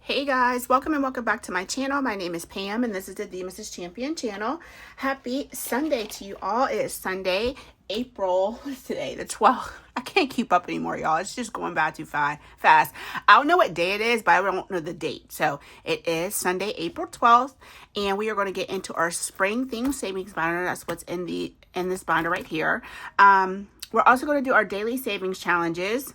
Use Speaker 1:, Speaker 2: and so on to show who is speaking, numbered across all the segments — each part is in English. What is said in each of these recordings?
Speaker 1: Hey guys, welcome and welcome back to my channel. My name is Pam and this is the Mrs. Champion channel. Happy Sunday to you all. It is Sunday, April, what's today? The 12th. I can't keep up anymore, y'all. It's just going by too fast. I don't know what day it is, but I don't know the date. So it is Sunday, April 12th, and we are going to get into our spring theme savings binder. That's what's in this binder right here. We're also going to do our daily savings challenges.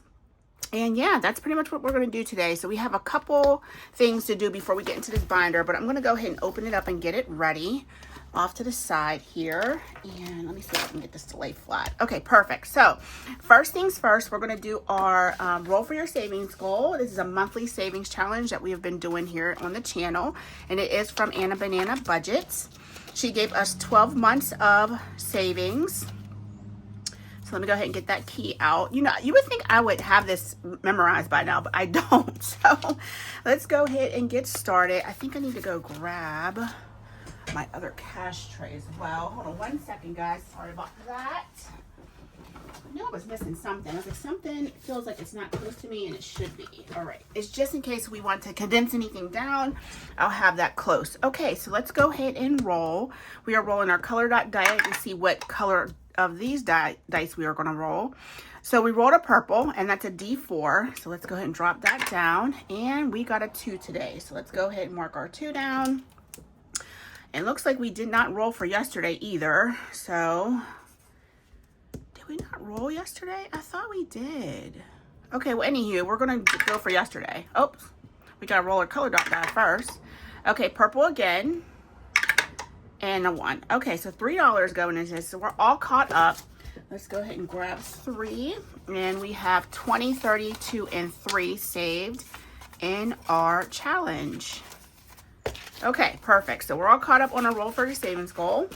Speaker 1: And yeah, that's pretty much what we're going to do today. So we have a couple things to do before we get into this binder, but I'm going to go ahead and open it up and get it ready off to the side here. And let me see if I can get this to lay flat. Okay, perfect. So first things first, we're going to do our roll for your savings goal. This is a monthly savings challenge that we have been doing here on the channel, and it is from Anna Banana Budgets. She gave us 12 months of savings. So let me go ahead and get that key out. You know, you would think I would have this memorized by now, but I don't. So let's go ahead and get started. I think I need to go grab my other cash tray as well. Hold on one second, guys. Sorry about that. I knew I was missing something. I was like, something feels like it's not close to me, and it should be. All right. It's just in case we want to condense anything down, I'll have that close. Okay, so let's go ahead and roll. We are rolling our color dot die to see what color of these dice we are going to roll. So we rolled a purple, and that's a D4. So let's go ahead and drop that down, and we got a 2 today. So let's go ahead and mark our 2 down. It looks like we did not roll for yesterday either. So did we not roll yesterday? I thought we did. Okay, well, anywho, we're going to go for yesterday. Oops, we got to roll our color dot die first. Okay, purple again. And a 1. Okay, so $3 going into this. So we're all caught up. Let's go ahead and grab 3. And we have 20, 30, 2, and 3 saved in our challenge. Okay, perfect. So we're all caught up on our roll for your savings goal.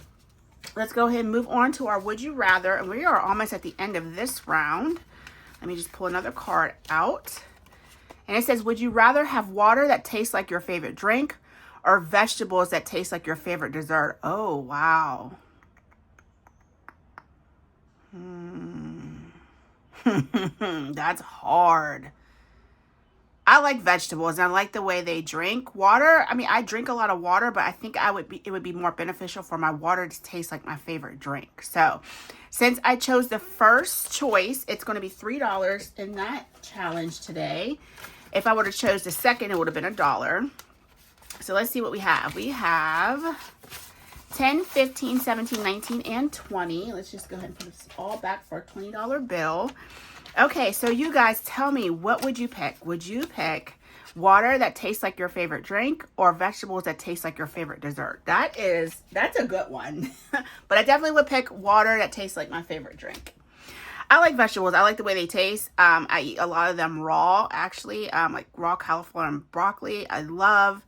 Speaker 1: Let's go ahead and move on to our would you rather. And we are almost at the end of this round. Let me just pull another card out. And it says, would you rather have water that tastes like your favorite drink, or vegetables that taste like your favorite dessert? Oh, wow. That's hard. I like vegetables, and I like the way they drink. Water, I mean, I drink a lot of water, but I think it would be more beneficial for my water to taste like my favorite drink. So since I chose the first choice, it's going to be $3 in that challenge today. If I would have chose the second, it would have been $1. So let's see what we have. We have 10, 15, 17, 19, and 20. Let's just go ahead and put this all back for a $20 bill. Okay, so you guys tell me, what would you pick? Would you pick water that tastes like your favorite drink, or vegetables that taste like your favorite dessert? That's a good one. But I definitely would pick water that tastes like my favorite drink. I like vegetables. I like the way they taste. I eat a lot of them raw, actually, like raw cauliflower and broccoli. I love.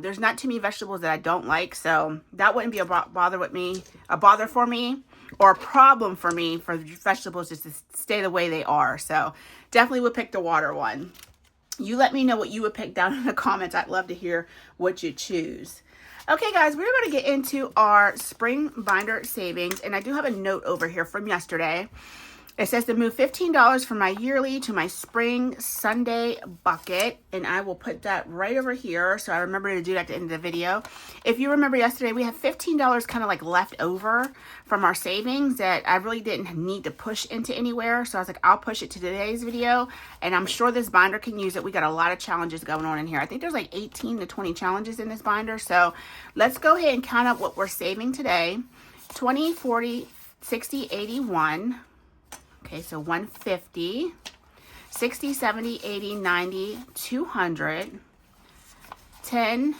Speaker 1: There's not too many vegetables that I don't like, so that wouldn't be a bother for me, or a problem for me for vegetables just to stay the way they are. So definitely would pick the water one. You let me know what you would pick down in the comments. I'd love to hear what you choose. Okay, guys, we're going to get into our spring binder savings, and I do have a note over here from yesterday. It says to move $15 from my yearly to my spring Sunday bucket, and I will put that right over here so I remember to do that at the end of the video. If you remember yesterday, we had $15 kind of like left over from our savings that I really didn't need to push into anywhere. So I was like, I'll push it to today's video, and I'm sure this binder can use it. We got a lot of challenges going on in here. I think there's like 18 to 20 challenges in this binder. So let's go ahead and count up what we're saving today. 20, 40, 60, 81. Okay, so 150, 60, 70, 80, 90, 200, 10,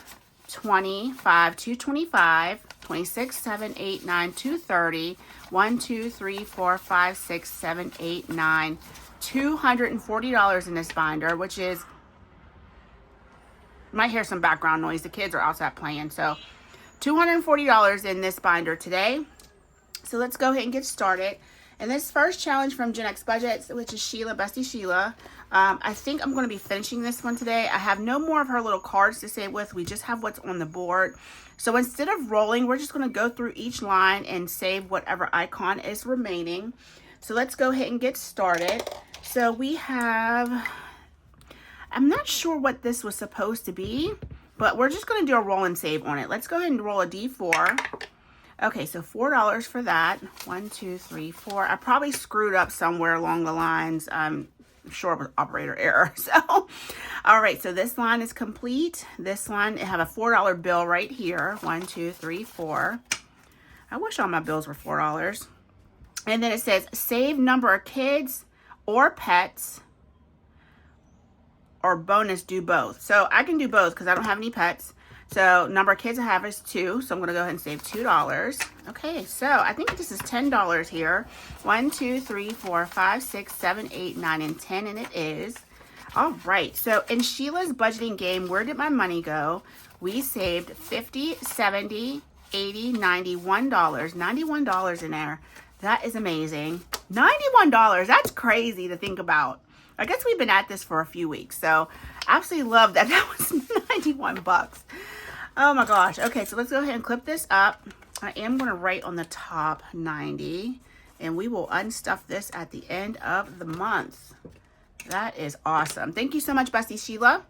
Speaker 1: 20, 5, 225, 26, 7, 8, 9, 230, 1, 2, 3, 4, 5, 6, 7, 8, 9, $240 in this binder, which is, you might hear some background noise. The kids are outside playing. So $240 in this binder today. So let's go ahead and get started. And this first challenge from Gen X Budgets, which is Sheila, Bestie Sheila, I think I'm going to be finishing this one today. I have no more of her little cards to save with. We just have what's on the board. So instead of rolling, we're just going to go through each line and save whatever icon is remaining. So let's go ahead and get started. So we have I'm not sure what this was supposed to be, but we're just going to do a roll and save on it. Let's go ahead and roll a D4. Okay, so $4 for that. 1, 2, 3, 4. I probably screwed up somewhere along the lines. I'm sure it was operator error. So, all right, so this line is complete. This line, I have a $4 bill right here. 1, 2, 3, 4. I wish all my bills were $4. And then it says save number of kids or pets, or bonus do both. So I can do both because I don't have any pets. So number of kids I have is 2. So I'm going to go ahead and save $2. Okay, so I think this is $10 here. 1, 2, 3, 4, 5, 6, 7, 8, 9, and 10. And it is. All right. So in Sheila's budgeting game, where did my money go? We saved $50, $70, $80, $91. $91 in there. That is amazing. $91. That's crazy to think about. I guess we've been at this for a few weeks, so absolutely love that. That was 91 bucks. Oh my gosh. Okay, so let's go ahead and clip this up. I am going to write on the top 90, and we will unstuff this at the end of the month. That is awesome. Thank you so much, Bestie Sheila.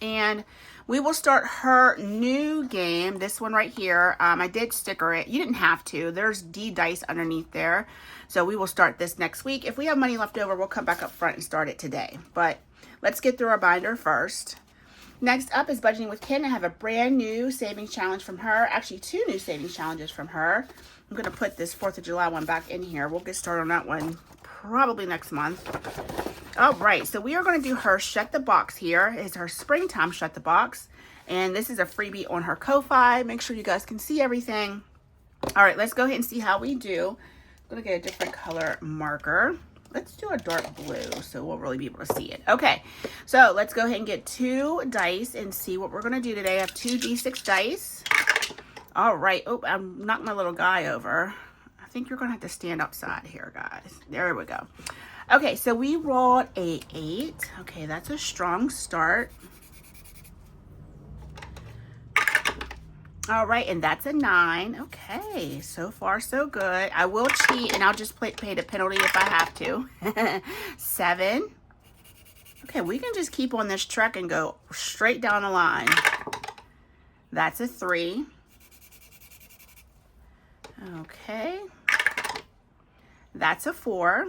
Speaker 1: And we will start her new game, this one right here. I did sticker it. You didn't have to. There's D dice underneath there. So we will start this next week. If we have money left over, we'll come back up front and start it today. But let's get through our binder first. Next up is Budgeting with Ken. I have a brand new savings challenge from her. Actually, 2 new savings challenges from her. I'm going to put this 4th of July one back in here. We'll get started on that one probably next month. All right, so we are going to do her Shut the Box here. It's her springtime Shut the Box. And this is a freebie on her Ko-Fi. Make sure you guys can see everything. All right, let's go ahead and see how we do. I'm going to get a different color marker. Let's do a dark blue so we'll really be able to see it. Okay, so let's go ahead and get 2 dice and see what we're going to do today. I have 2 D6 dice. All right. Oh, I knocked my little guy over. I think you're going to have to stand upside here, guys. There we go. Okay, so we rolled a 8. Okay, that's a strong start. All right, and that's a 9. Okay, so far so good. I will cheat, and I'll just pay the penalty if I have to. 7. Okay, we can just keep on this truck and go straight down the line. That's a 3. Okay. That's a 4.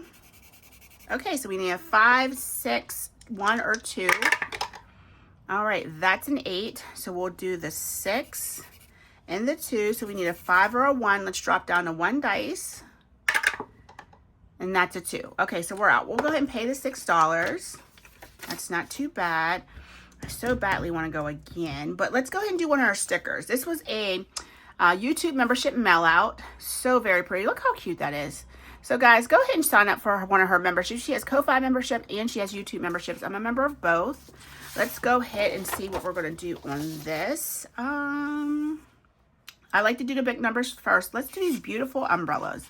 Speaker 1: Okay, so we need a 5, 6, 1, or 2. All right, that's an 8. So we'll do the 6 and the 2. So we need a 5 or a 1. Let's drop down to 1 dice. And that's a 2. Okay, so we're out. We'll go ahead and pay the $6. That's not too bad. I so badly want to go again. But let's go ahead and do one of our stickers. This was a YouTube membership mail out. So very pretty. Look how cute that is. So guys, go ahead and sign up for one of her memberships. She has Ko-Fi membership and she has YouTube memberships. I'm a member of both. Let's go ahead and see what we're going to do on this. I like to do the big numbers first. Let's do these beautiful umbrellas.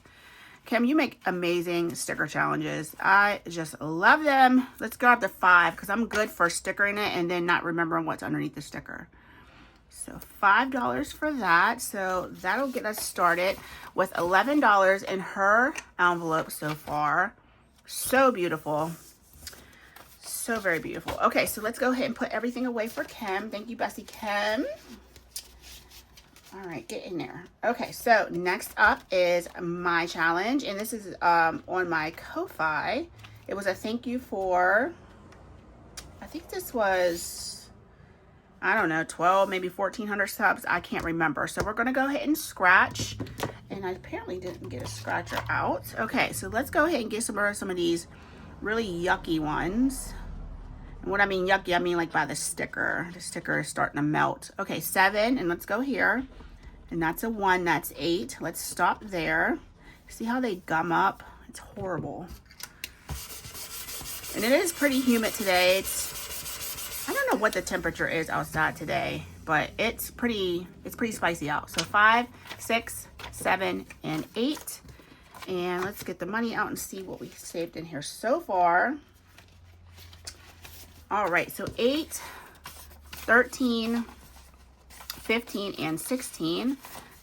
Speaker 1: Kim, you make amazing sticker challenges. I just love them. Let's go up to 5 because I'm good for stickering it and then not remembering what's underneath the sticker. So $5 for that. So that'll get us started with $11 in her envelope so far. So beautiful. So very beautiful. Okay, so let's go ahead and put everything away for Kim. Thank you, Bessie Kim. All right, get in there. Okay, so next up is my challenge, and this is on my Ko-Fi. It was a thank you for, I think this was, I don't know, 12, maybe 1,400 subs. I can't remember. So we're going to go ahead and scratch, and I apparently didn't get a scratcher out. Okay, so let's go ahead and get some of these really yucky ones. And what I mean yucky, I mean like by the sticker. The sticker is starting to melt. Okay, 7, and let's go here. And that's a 1, that's 8. Let's stop there. See how they gum up? It's horrible. And it is pretty humid today. I don't know what the temperature is outside today, but it's pretty spicy out. So 5, 6, 7, and 8. And let's get the money out and see what we saved in here so far. All right, so 8, 13, 15, and 16.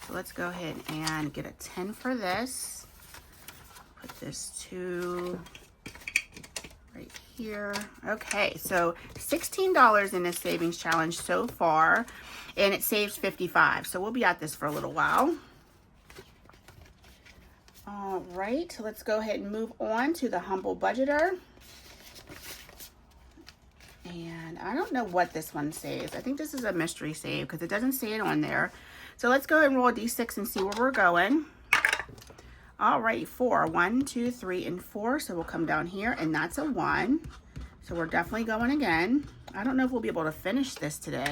Speaker 1: So let's go ahead and get a 10 for this. Put this 2 right here. Okay, so $16 in this savings challenge so far, and it saves 55. So we'll be at this for a little while. All right, let's go ahead and move on to the Humble Budgeter. And I don't know what this one saves. I think this is a mystery save because it doesn't say it on there. So let's go ahead and roll a d6 and see where we're going. All right, 4. 1, 2, 3, and 4. So we'll come down here, and that's a 1. So we're definitely going again. I don't know if we'll be able to finish this today.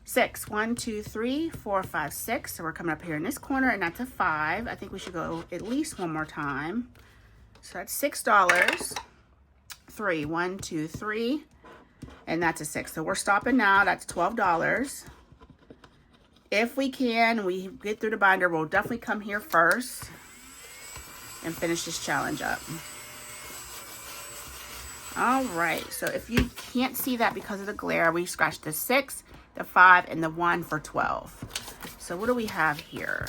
Speaker 1: 6. 1, 2, 3, 4, 5, 6. So we're coming up here in this corner, and that's a 5. I think we should go at least one more time. So that's $6. 3. 1, 2, 3. And that's a 6. So we're stopping now. That's $12. If we can, we get through the binder, we'll definitely come here first and finish this challenge up. All right. So if you can't see that because of the glare, we scratched the 6, the 5, and the 1 for 12. So what do we have here?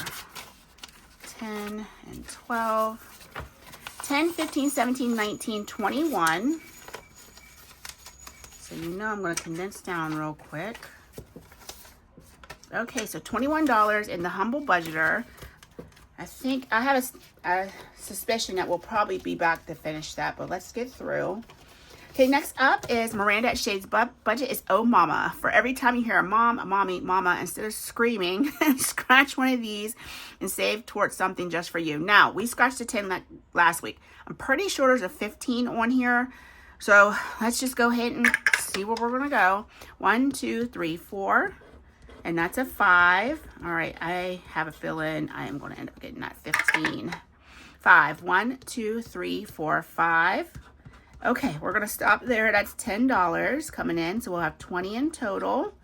Speaker 1: 10 and 12. 10, 15, 17, 19, 21. So you know I'm going to condense down real quick. Okay, so $21 in the Humble Budgeter. I think I have a suspicion that we'll probably be back to finish that, but let's get through. Okay, next up is Miranda at Shade's budget is Oh Mama. For every time you hear a mom, a mommy, mama, instead of screaming, scratch one of these and save towards something just for you. Now, we scratched a 10 last week. I'm pretty sure there's a 15 on here. So let's just go ahead and see where we're going to go. 1, 2, 3, 4. And that's a 5. All right, I have a feeling I am going to end up getting that 15. 5. 1, 2, 3, 4, 5. Okay, we're going to stop there. That's $10 coming in. So we'll have 20 in total.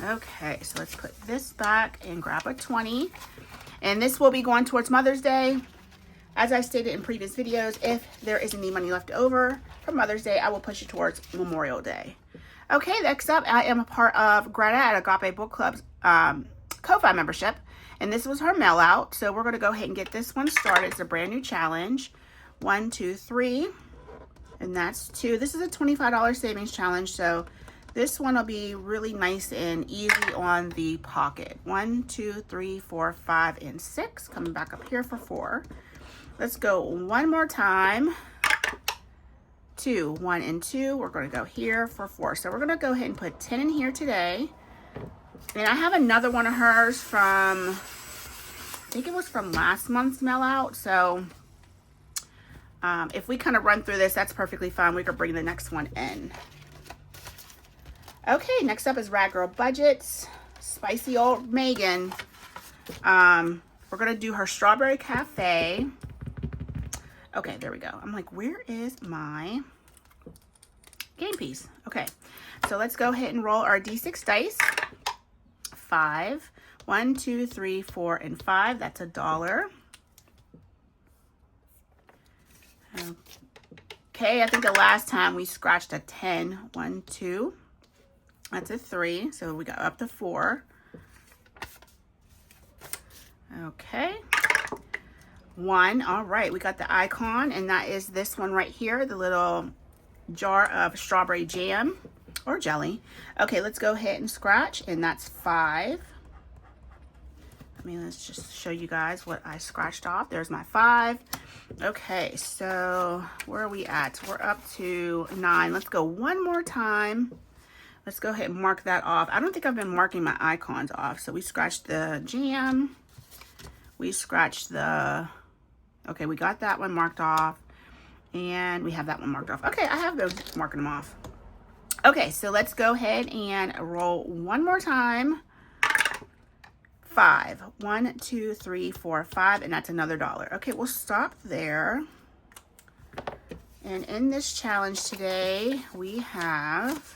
Speaker 1: Okay, so let's put this back and grab a 20. And this will be going towards Mother's Day. As I stated in previous videos, if there isn't any money left over for Mother's Day, I will push it towards Memorial Day. Okay, next up, I am a part of Greta at Agape Book Club's Ko-Fi membership. And this was her mail out. So we're going to go ahead and get this one started. It's a brand new challenge. 1, 2, 3. And that's 2. This is a $25 savings challenge. So this one will be really nice and easy on the pocket. 1, 2, 3, 4, 5, and 6. Coming back up here for 4. Let's go one more time. 2, 1, and 2. We're going to go here for 4. So we're going to go ahead and put 10 in here today. And I have another one of hers from, I think it was from last month's mail out. So if we kind of run through this, that's perfectly fine. We can bring the next one in. Okay, next up is Rad Girl Budgets. Spicy old Megan. We're going to do her Strawberry Cafe. Okay, there we go. I'm like, where is my game piece? Okay, so let's go ahead and roll our D6 dice. 5. 1, 2, 3, 4, and 5. That's $1. Okay, I think the last time we scratched a 10. 1, 2. That's a 3. So we got up to 4. Okay. 1. All right, we got the icon, and that is this one right here, the little jar of strawberry jam or jelly. Okay, let's go ahead and scratch, and that's 5. Let's just show you guys what I scratched off. There's my 5. Okay, so where are we at? We're up to 9. Let's go one more time. Let's go ahead and mark that off. I don't think I've been marking my icons off. So we scratched the jam. We scratched the, okay, we got that one marked off. And we have that one marked off. Okay, I have those marking them off. Okay, so let's go ahead and roll one more time. 5. 1, 2, 3, 4, 5, and that's another $1. Okay, we'll stop there. And in this challenge today, we have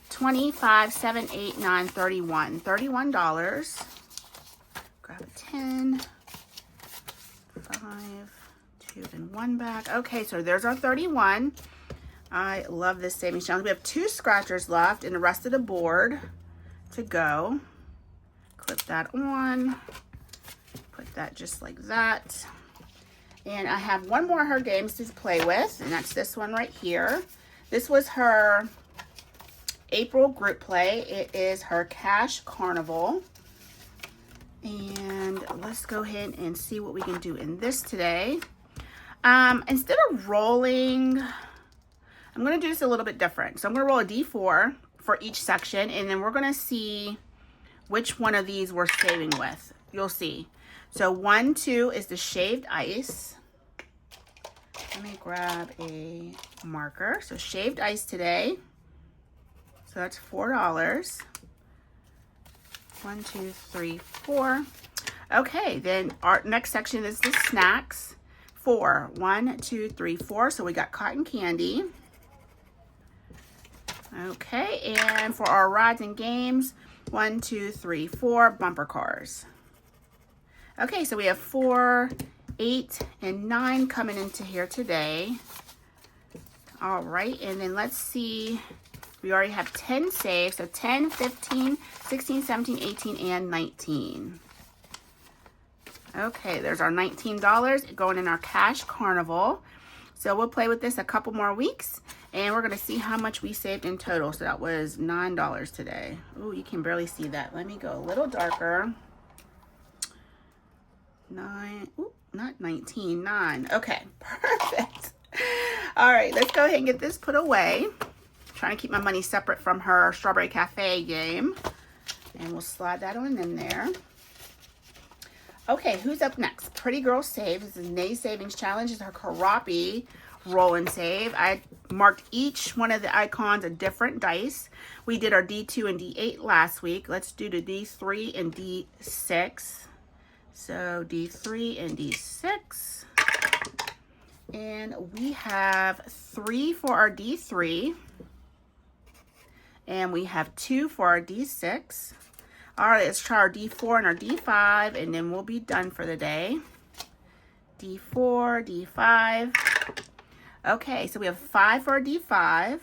Speaker 1: 25, 7, 8, 9, 31. $31. Grab a 10. 5, 2, and 1 back. Okay, so there's our 31. I love this savings challenge. We have 2 scratchers left and the rest of the board to go. Clip that on. Put that just like that. And I have one more of her games to play with, and that's this one right here. This was her April group play. It is her Cash Carnival. And let's go ahead and see what we can do in this today. Instead of rolling, I'm going to do this a little bit different. So I'm going to roll a D4 for each section, and then we're going to see which one of these we're saving with. You'll see. So 1, 2 is the shaved ice. Let me grab a marker. So shaved ice today. So that's $4. 1, 2, 3, 4. Okay, then our next section is the snacks. 4. 1, 2, 3, 4. So we got cotton candy. Okay, and for our rides and games, 1, 2, 3, 4 bumper cars. Okay, so we have 4, 8, and 9 coming into here today. All right, and then let's see. We already have 10 saved, so 10, 15, 16, 17, 18, and 19. Okay, there's our $19 going in our Cash Carnival. So we'll play with this a couple more weeks, and we're going to see how much we saved in total. So that was $9 today. Ooh, you can barely see that. Let me go a little darker. 9, ooh, not 19, 9. Okay, perfect. All right, let's go ahead and get this put away. Trying to keep my money separate from her Strawberry Cafe game. And we'll slide that on in there. Okay, who's up next? Pretty Girl Save. This is Nay Savings Challenge. This is her Karapi Roll and Save. I marked each one of the icons a different dice. We did our D2 and D8 last week. Let's do the D3 and D6. So D3 and D6. And we have 3 for our D3. And we have 2 for our D6. All right, let's try our D4 and our D5, and then we'll be done for the day. D4, D5. Okay, so we have 5 for our D5,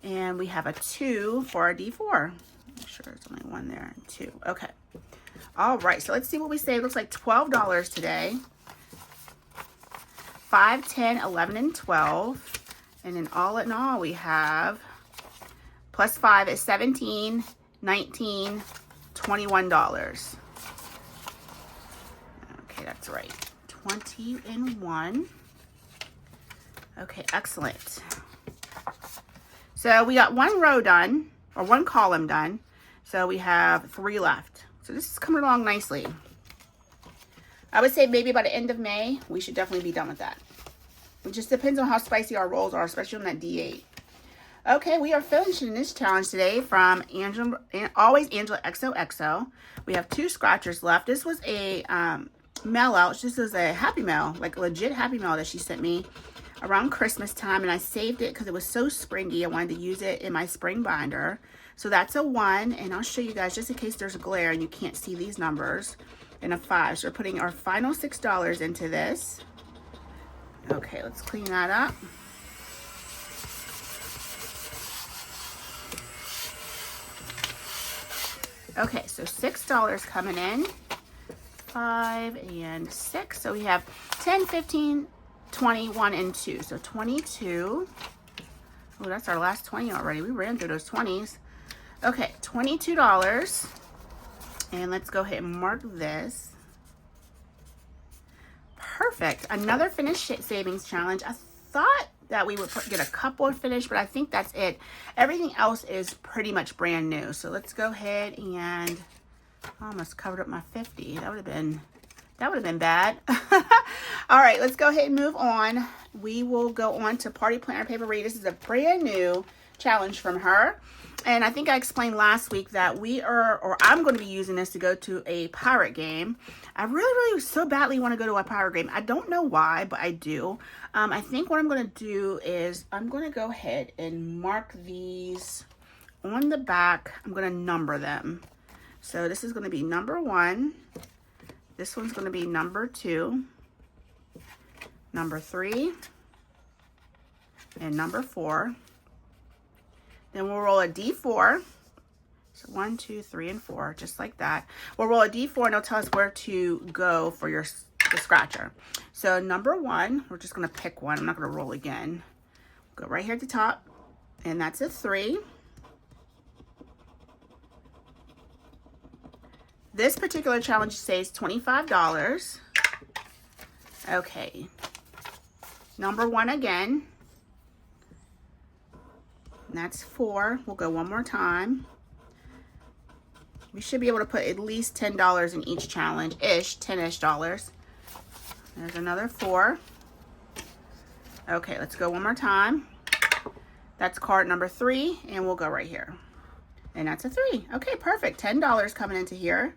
Speaker 1: and we have a 2 for our D4. Make sure there's only 1 there, and 2. Okay. All right, so let's see what we saved. Looks like $12 today. 5, 10, 11, and 12. And then all in all, we have plus 5 is 17, 19, $21. Okay, that's right. 21. Okay, excellent. So we got 1 row done, or 1 column done. So we have 3 left. So this is coming along nicely. I would say maybe by the end of May, we should definitely be done with that. It just depends on how spicy our rolls are, especially on that D8. Okay, we are finishing this challenge today from Always Angela XOXO. We have 2 scratchers left. This was a mail out. This was a Happy Mail, like a legit Happy Mail that she sent me around Christmas time, and I saved it because it was so springy. I wanted to use it in my spring binder. So that's a 1, and I'll show you guys just in case there's a glare and you can't see these numbers, and a 5. So we're putting our final $6 into this. Okay, let's clean that up. Okay, so $6 coming in, 5 and 6. So we have 10, 15, 21, and 2. So 22. Oh, that's our last 20 already. We ran through those 20s. Okay, $22. And let's go ahead and mark this. Perfect. Another finished savings challenge. I thought that we would get a couple of finished, but I think that's it. Everything else is pretty much brand new. So let's go ahead and I almost covered up my 50. That would have been bad. All right, let's go ahead and move on. We will go on to Party Planner Paper Read. This is a brand new challenge from her. And I think I explained last week that I'm going to be using this to go to a pirate game. I really so badly want to go to a pirate game. I don't know why, but I do. I think what I'm going to do is I'm going to go ahead and mark these on the back. I'm going to number them. So this is going to be number 1. This one's going to be number 2, number 3, and number 4. Then we'll roll a D4. So 1, 2, 3, and 4, just like that. We'll roll a D4 and it'll tell us where to go for the scratcher. So number 1, we're just going to pick one. I'm not going to roll again. Go right here at the top, and that's a 3. This particular challenge saves $25. Okay. Number 1 again. And that's 4. We'll go one more time. We should be able to put at least $10 in each challenge-ish, $10-ish. There's another 4. Okay, let's go one more time. That's card number 3, and we'll go right here. And that's a 3. Okay, perfect. $10 coming into here.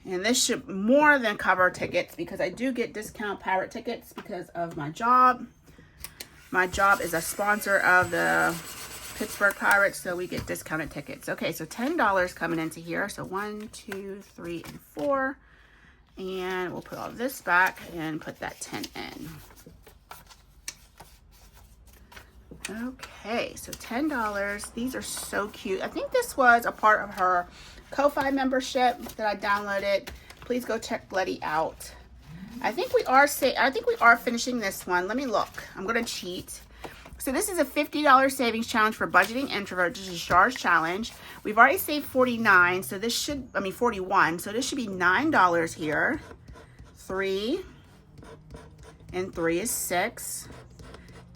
Speaker 1: And this should more than cover tickets because I do get discount pirate tickets because of my job. My job is a sponsor of the Pittsburgh Pirates, so we get discounted tickets. Okay, so $10 coming into here. So 1, 2, 3, and 4. And we'll put all this back and put that 10 in. Okay, so $10. These are so cute. I think this was a part of her Ko-Fi membership that I downloaded. Please go check Letty out. I think we are finishing this one. Let me look. I'm gonna cheat. So this is a $50 savings challenge for budgeting introverts. This is Char's challenge. We've already saved 49, so this should, 41. So this should be $9 here. 3 and 3 is 6.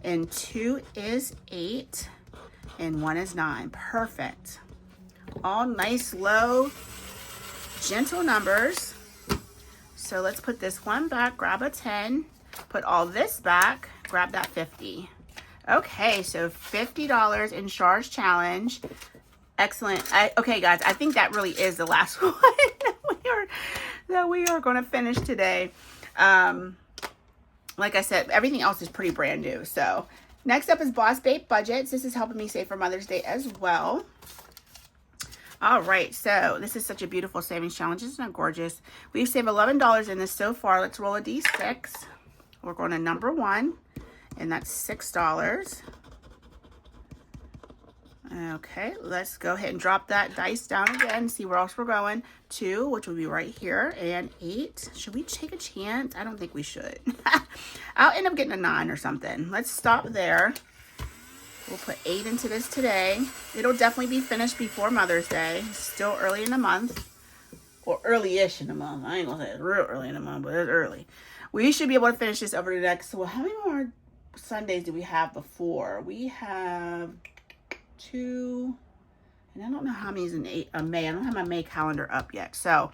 Speaker 1: And 2 is 8. And 1 is 9. Perfect. All nice, low, gentle numbers. So let's put this one back, grab a 10, put all this back, grab that 50. Okay, so $50 in Char's challenge. Excellent. Okay, guys, I think that really is the last one that we are going to finish today. Like I said, everything else is pretty brand new. So next up is Boss Babe Budgets. This is helping me save for Mother's Day as well. All right, so this is such a beautiful savings challenge. Isn't that gorgeous? We've saved $11 in this so far. Let's roll a D6. We're going to number 1, and that's $6. Okay, let's go ahead and drop that dice down again. See where else we're going. 2, which will be right here, and 8. Should we take a chance? I don't think we should. I'll end up getting a 9 or something. Let's stop there. We'll put 8 into this today. It'll definitely be finished before Mother's Day. It's still early in the month. Or early-ish in the month. I ain't gonna say it's real early in the month, but it's early. We should be able to finish this over the next... Well, how many more Sundays do we have before? We have 2... And I don't know how many is in May. I don't have my May calendar up yet. So,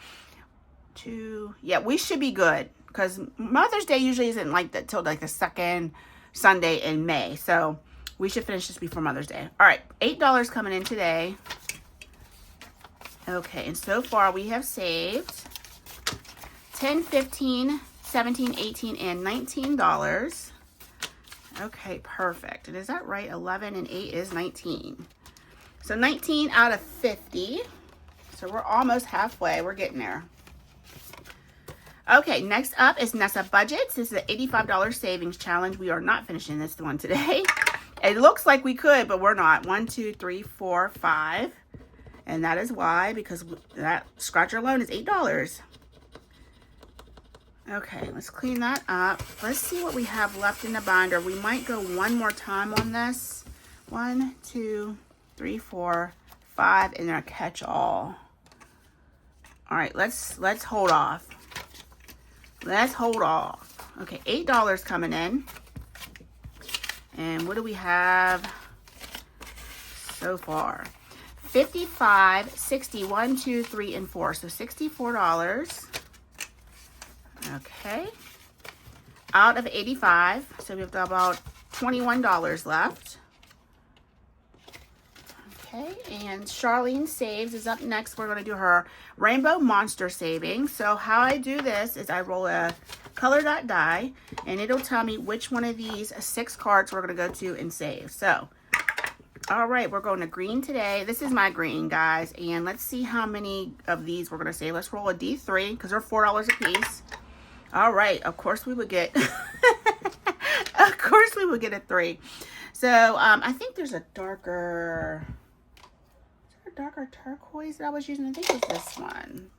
Speaker 1: 2... Yeah, we should be good. Because Mother's Day usually isn't like that till like the second Sunday in May. So... we should finish this before Mother's Day. All right, $8 coming in today. Okay, and so far we have saved $10, $15, $17, $18, and $19. Okay, perfect. And is that right? 11 and 8 is 19. So 19 out of 50. So we're almost halfway. We're getting there. Okay, next up is Nessa Budgets. This is an $85 savings challenge. We are not finishing this one today. It looks like we could, but we're not. 1, 2, 3, 4, 5. And that is why, because that scratcher alone is $8. Okay, let's clean that up. Let's see what we have left in the binder. We might go one more time on this. 1, 2, 3, 4, 5, and then a catch-all. All right, let's hold off. Let's hold off. Okay, $8 coming in. And what do we have so far? 55, 60, 1, 2, 3, and 4. So $64. Okay. Out of 85. So we've got about $21 left. Okay. And Charlene Saves is up next. We're going to do her Rainbow Monster Savings. So how I do this is I roll a color dot die, and it'll tell me which one of these 6 cards we're going to go to and save. So, all right, we're going to green today. This is my green, guys, and let's see how many of these we're going to save. Let's roll a D3 because they're $4 a piece. All right, of course we would get, of course we would get a 3. So I think there's a darker, darker turquoise that I was using? I think it was this one.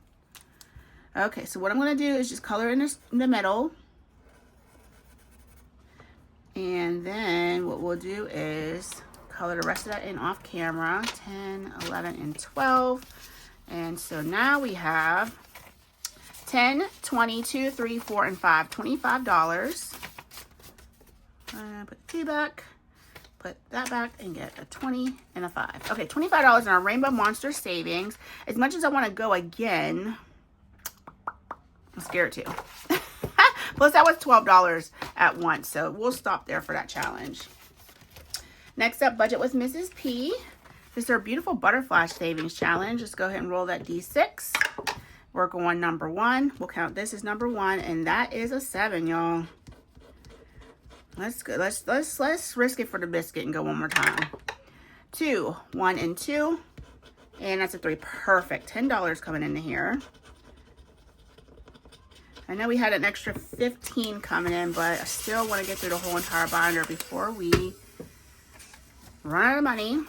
Speaker 1: Okay, so what I'm going to do is just color in the middle. And then what we'll do is color the rest of that in off camera. 10, 11, and 12. And so now we have 10, 20, 2, 3, 4, and 5. $25. Put the 2 back. Put that back and get a 20 and a 5. Okay, $25 in our Rainbow Monster savings. As much as I want to go again, I'm scared too. Plus that was $12 at once, so we'll stop there for that challenge. Next up, budget with Mrs. P. This is our beautiful butterfly savings challenge. Let's go ahead and roll that D6. We're going number 1. We'll count this as number 1, and that is a 7, y'all. Let's go. Let's risk it for the biscuit and go one more time. 2, 1, and 2, and that's a 3. Perfect. $10 coming into here. I know we had an extra 15 coming in, but I still want to get through the whole entire binder before we run out of money.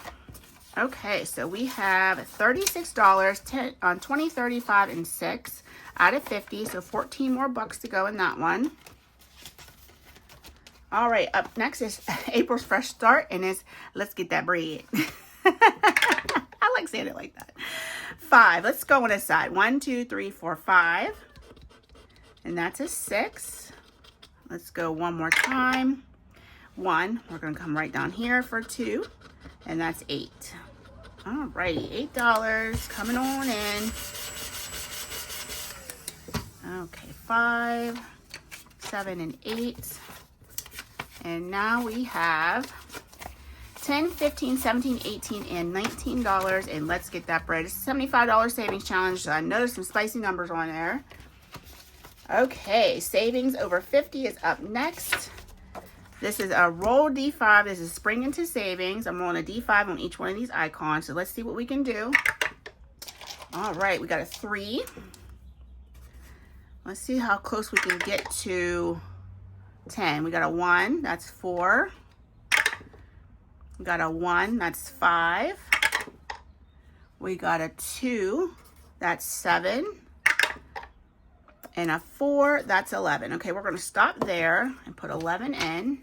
Speaker 1: Okay, so we have $36 on 20, 35, and 6 out of 50. So 14 more bucks to go in that one. All right, up next is April's fresh start, and it's let's get that bread. I like saying it like that. 5. Let's go on this side. 1, 2, 3, 4, 5. And that's a 6. Let's go one more time. 1. We're going to come right down here for 2. And that's 8. All right, $8 coming on in. Okay, 5, 7, and 8. And now we have 10, 15, 17, 18, and $19. And let's get that bread. It's a $75 savings challenge. So I know there's some spicy numbers on there. Okay, savings over 50 is up next. This is a roll D5. This is spring into savings. I'm rolling a D5 on each one of these icons. So let's see what we can do. All right, we got a 3. Let's see how close we can get to 10. We got a 1. That's 4. We got a 1. That's 5. We got a 2. That's 7. And a 4, that's 11. Okay, we're going to stop there and put 11 in.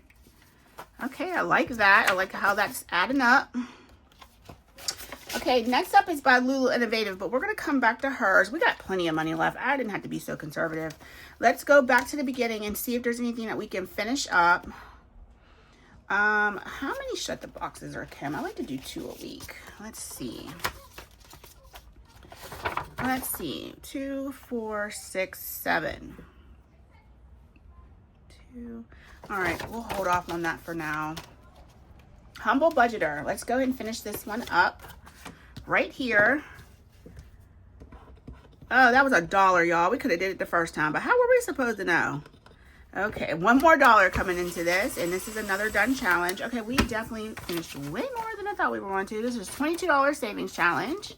Speaker 1: Okay, I like that. I like how that's adding up. Okay, next up is by Lulu Innovative, but we're going to come back to hers. We got plenty of money left. I didn't have to be so conservative. Let's go back to the beginning and see if there's anything that we can finish up. How many shut the boxes are, Kim? I like to do 2 a week. Let's see. Let's see, 2, 4, 6, 7. 2. All right, we'll hold off on that for now. Humble Budgeter. Let's go ahead and finish this one up right here. Oh, that was $1, y'all. We could have did it the first time, but how were we supposed to know? Okay, one more $1 coming into this, and this is another done challenge. Okay, we definitely finished way more than I thought we were going to. This is $22 savings challenge.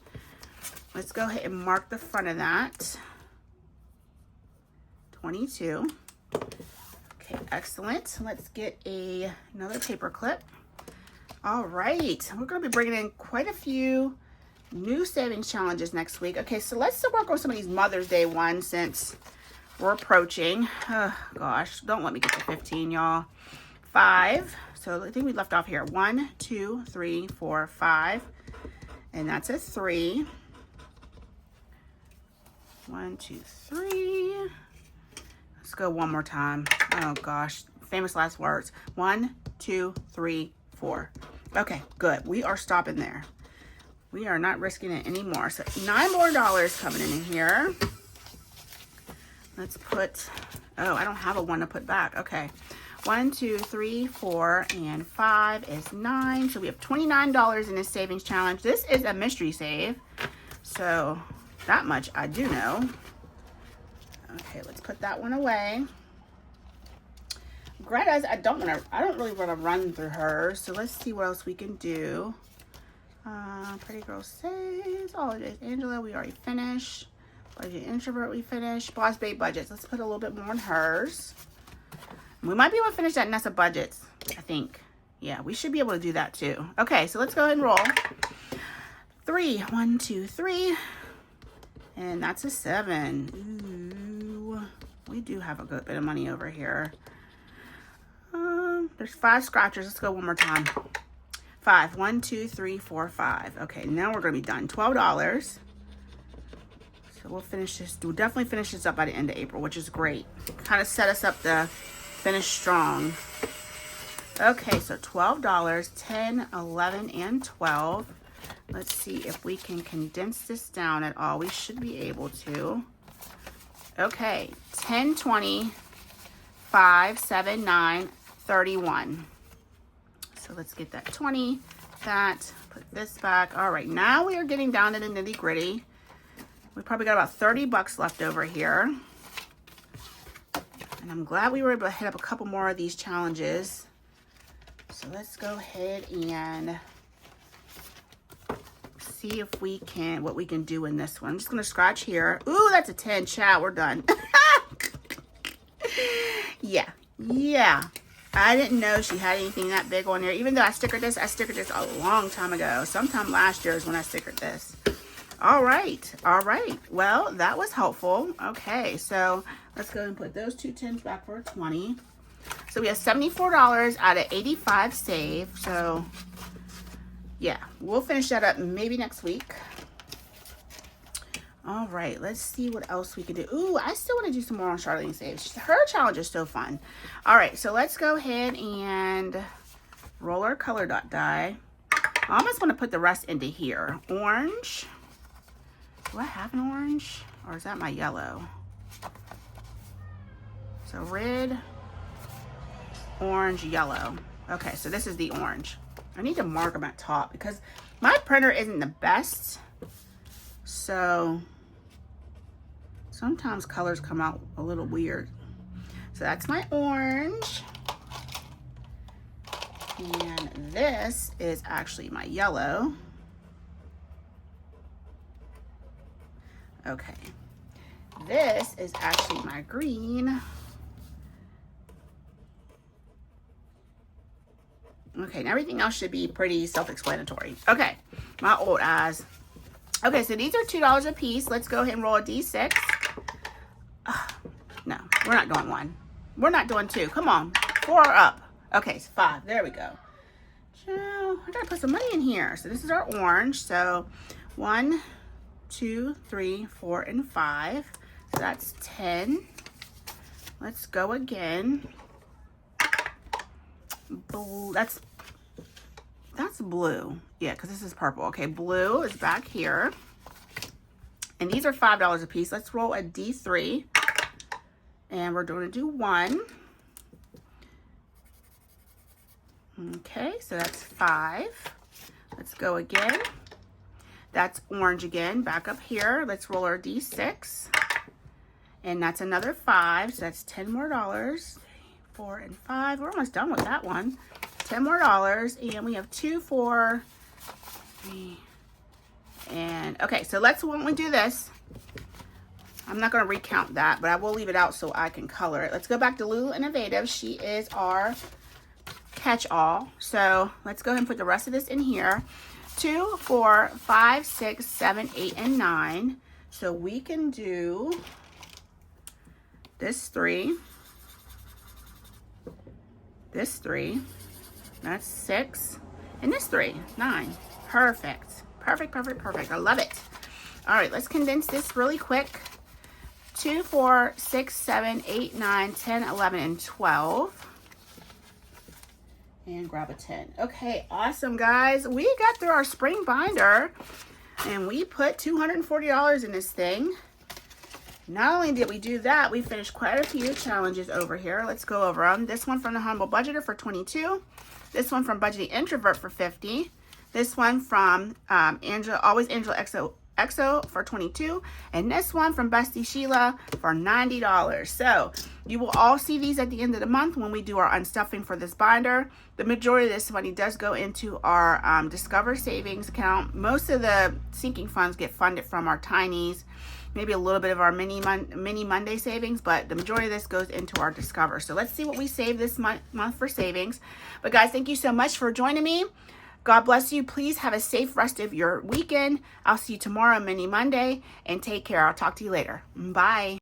Speaker 1: Let's go ahead and mark the front of that. 22. Okay, excellent. Let's get another paper clip. All right, we're going to be bringing in quite a few new savings challenges next week. Okay, so let's work on some of these Mother's Day ones since we're approaching. Oh, gosh, don't let me get to 15, y'all. 5. So I think we left off here. 1, 2, 3, 4, 5. And that's a 3. 1, 2, 3. Let's go one more time. Oh gosh, famous last words. 1, 2, 3, 4. Okay, good. We are stopping there. We are not risking it anymore. So $9 more coming in here. Let's put, oh, I don't have a 1 to put back. Okay. 1, 2, 3, 4, and 5 is 9. So we have $29 in this savings challenge. This is a mystery save. So that much I do know. Okay, let's put that one away. Greta's, I don't really want to run through hers. So let's see what else we can do. Pretty Girl Saves, Holidays Angela, we already finished. Budget Introvert, we finished. Boss Babe Budgets, let's put a little bit more in hers. We might be able to finish that Nessa Budgets, I think. Yeah, we should be able to do that too. Okay, so let's go ahead and roll. 3. 1, 2, 3. And that's a 7. Ooh, we do have a good bit of money over here. There's 5 scratchers. Let's go one more time. 5. 1, 2, 3, 4, 5. Okay, now we're going to be done. $12. So we'll finish this. We'll definitely finish this up by the end of April, which is great. Kind of set us up to finish strong. Okay, so $12, 10, 11, and 12. Let's see if we can condense this down at all. We should be able to. Okay, 10, 20, 5, 7, 9, 31. So let's get that 20, that, put this back. All right, now we are getting down to the nitty gritty. We probably got about 30 bucks left over here. And I'm glad we were able to hit up a couple more of these challenges. So let's go ahead and see if we can, what we can do in this one. I'm just going to scratch here. Ooh, that's a 10. Chat, we're done. Yeah. I didn't know she had anything that big on there. Even though I stickered this a long time ago. Sometime last year is when I stickered this. All right. Well, that was helpful. Okay, so let's go and put those 2 10s back for a 20. So we have $74 out of 85 saved. So yeah, we'll finish that up maybe next week. All right, let's see what else we can do. Ooh, I still want to do some more on Charlene Saves. Her challenge is so fun. All right, so let's go ahead and roll our color dot die. I almost want to put the rest into here. Orange. Do I have an orange? Or is that my yellow? So red, orange, yellow. Okay, so this is the orange. I need to mark them at top because my printer isn't the best. So sometimes colors come out a little weird. So that's my orange. And this is actually my yellow. Okay. This is actually my green. Okay, and everything else should be pretty self-explanatory. Okay, my old eyes. Okay, so these are $2 a piece. Let's go ahead and roll a D6. No, we're not doing 1. We're not doing 2. Come on, 4 up. Okay, it's 5. There we go. So I gotta put some money in here. So this is our orange. So 1, 2, 3, 4, and 5. So that's 10. Let's go again. Blue, that's blue. Yeah, because this is purple. Okay, blue is back here. And these are $5 a piece. Let's roll a D3. And we're going to do 1. Okay, so that's 5. Let's go again. That's orange again, back up here. Let's roll our D6. And that's another 5, so that's $10 more. 4 and 5. We're almost done with that one. $10 more. And we have 2, 4, 3. And okay, so when we do this, I'm not going to recount that, but I will leave it out so I can color it. Let's go back to Lulu Innovative. She is our catch-all. So let's go ahead and put the rest of this in here. 2, 4, 5, 6, 7, 8, and 9. So we can do this 3. This 3. That's 6. And this 3. 9. Perfect. Perfect. I love it. All right, let's condense this really quick. 2, 4, 6, 7, 8, 9, 10, 11, and 12. And grab a 10. Okay, awesome, guys. We got through our spring binder, and we put $240 in this thing. Not only did we do that, we finished quite a few challenges over here. Let's go over them. This one from the Humble Budgeter for 22. This one from Budgeting Introvert for 50. This one from Always Angela XO for 22. And this one from Bestie Sheila for $90. So you will all see these at the end of the month when we do our unstuffing for this binder. The majority of this money does go into our Discover Savings account. Most of the sinking funds get funded from our Tinies, maybe a little bit of our mini Monday savings, but the majority of this goes into our Discover. So let's see what we save this month for savings. But guys, thank you so much for joining me. God bless you. Please have a safe rest of your weekend. I'll see you tomorrow, Mini Monday, and take care. I'll talk to you later. Bye.